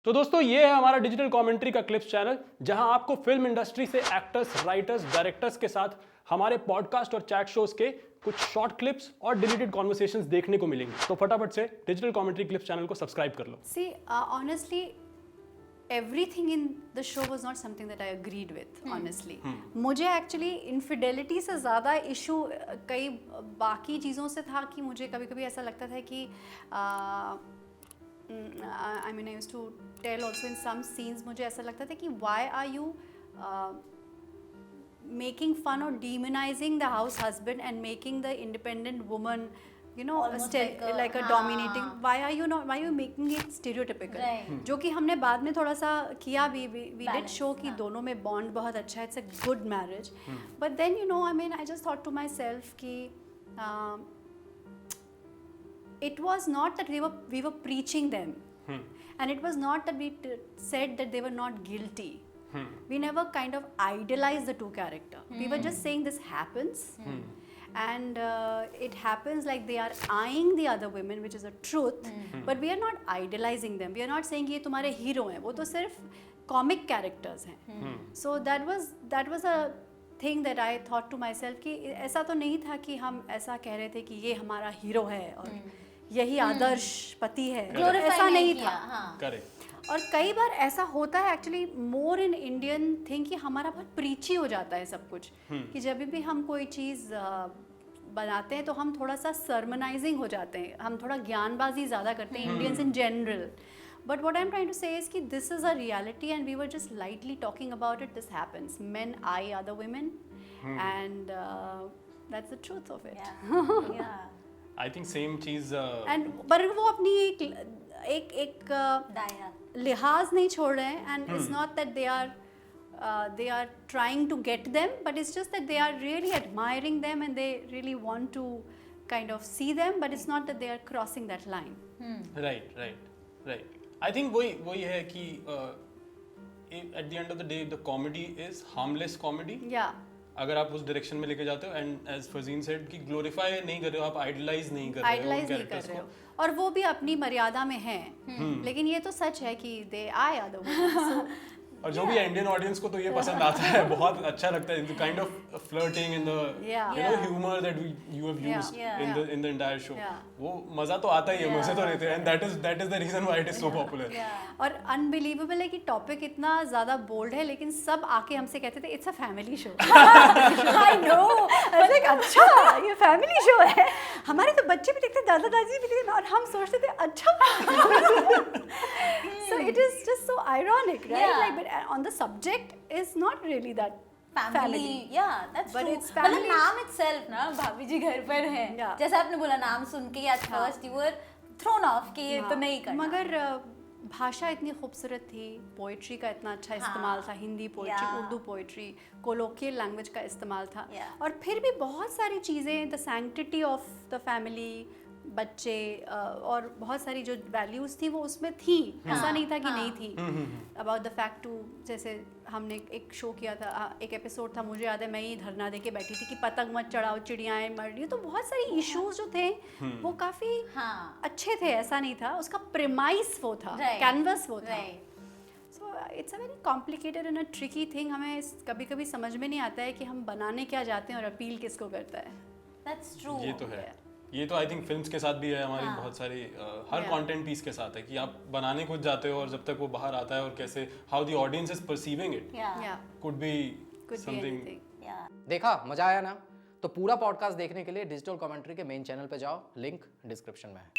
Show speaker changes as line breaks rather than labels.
तो दोस्तों ये है हमारा डिजिटल कमेंट्री का क्लिप्स चैनल, जहां आपको फिल्म इंडस्ट्री से एक्टर्स, राइटर्स, डायरेक्टर्स के साथ हमारे पॉडकास्ट और चैट शोज के कुछ शॉर्ट क्लिप्स और डिलीटेड कॉन्वर्सेशंस देखने को मिलेंगे। तो फटाफट से डिजिटल कमेंट्री क्लिप्स चैनल को सब्सक्राइब कर लो।
See, honestly, everything in the show was not something that I agreed with, honestly. मुझे actually infidelity से ज़्यादा issue कई बाकी चीज़ों से था कि मुझे कभी-कभी ऐसा लगता था कि I mean, I used to tell also in some scenes, मुझे ऐसा लगता था कि why are you making fun or demonizing the house husband and making the independent woman, you know,
Almost
like a dominating. Why are you making it stereotypical?
Right.
जो कि हमने बाद में थोड़ा सा किया भी, we did
Balance,
show कि दोनों में bond बहुत अच्छा है, it's a good marriage. But then you know, I mean, I just thought to myself कि it was not that we were preaching them, and it was not that we said that they were not guilty. We never kind of idolized the two character. We were just saying this happens, and it happens like they are eyeing the other women, which is a truth. But we are not idolizing them. We are not saying ये तुम्हारे hero हैं, वो तो सिर्फ comic characters हैं. So that was a thing that I thought to myself कि ऐसा तो नहीं था कि हम ऐसा कह रहे थे कि ये हमारा हीरो है और यही आदर्श पति है, ऐसा नहीं था.
करेक्ट।
और कई बार ऐसा होता है actually more in Indian thing कि हमारा बहुत प्रीची हो जाता है सब कुछ, कि जब भी हम कोई चीज़ बनाते हैं तो हम थोड़ा सा सरमनाइजिंग हो जाते हैं, हम थोड़ा ज्ञानबाजी ज़्यादा करते हैं Indians in general. But what I'm trying to say is कि this is a reality and we were just lightly talking about it. This happens. Men eye other women, and that's the truth of it.
Yeah.
I think same चीज
And पर वो अपनी एक
दायरा.
लिहाज नहीं छोड़ रहे हैं, and it's not that they are trying to get them, but it's just that they are really admiring them and they really want to kind of see them, but it's not that they are crossing that line.
Right. I think वही है कि at the end of the day the comedy is harmless comedy.
Yeah.
अगर आप उस direction में लेके जाते हो, एंड एज फजीन सेड कि ग्लोरीफाई नहीं कर रहे हो, आप आइडलाइज नहीं कर रहे हो
आइडलाइज नहीं कर रहे हो, और वो भी अपनी मर्यादा में है. लेकिन ये तो सच है कि दे आए अदर
और जो भी इंडियन ऑडियंस को तो ये पसंद आता है, बहुत अच्छा लगता है, the kind of flirting in the you know humour that you have used in the entire show. वो मजा तो आता ही है, मजे तो रहते हैं, and that is the reason why it is so popular.
और अनबिलीवेबल है कि टॉपिक इतना ज्यादा बोल्ड है, लेकिन सब आके हमसे कहते थे it's a family show. I know, अच्छा ये फैमिली शो है, हमारे तो बच्चे भी देखते, दादा दादी भी देखते, और हम सोचते थे अच्छा. So it is just so ironic, right?
Yeah.
Like, but on the subject is not really that
Family. Yeah, that's
But
true.
it's family.
मतलब नाम itself ना, भाभी जी घर पर है.
Yeah.
जैसे आपने बोला, नाम सुन के at first you were thrown off कि ये तो नहीं करना.
मगर भाषा इतनी खूबसूरत थी, पोइट्री का इतना अच्छा इस्तेमाल था, Hindi poetry,
Yeah.
Urdu poetry, colloquial language का इस्तेमाल था.
Yeah.
और फिर भी बहुत सारी चीज़ें, the sanctity of the family, बच्चे, और बहुत सारी जो वैल्यूज़ थी वो उसमें थी. ऐसा नहीं था कि नहीं थी. अबाउट द फैक्ट टू, जैसे हमने एक शो किया था, एक एपिसोड था, मुझे याद है, मैं ही धरना दे के बैठी थी कि पतंग मत चढ़ाओ, चिड़ियाएं मर रही. तो बहुत सारी इश्यूज जो थे वो काफ़ी अच्छे थे, ऐसा नहीं था. उसका प्रेमाइस वो था, कैनवस वो था. So it's a very complicated and a tricky thing. हमें कभी कभी समझ में नहीं आता है कि हम बनाने क्या जाते हैं और अपील किसको करता है.
That's true.
ये तो है. ये तो आई थिंक फिल्म्स के साथ भी है, हमारी बहुत सारी हर कंटेंट पीस के साथ है कि आप बनाने कुछ जाते हो और जब तक वो बाहर आता है और कैसे how the audience is perceiving it
Yeah.
Could be
Could be
something.
anything.
Yeah.
देखा, मजा आया ना? तो पूरा पॉडकास्ट देखने के लिए डिजिटल कमेंट्री के मेन चैनल पे जाओ, लिंक डिस्क्रिप्शन में है.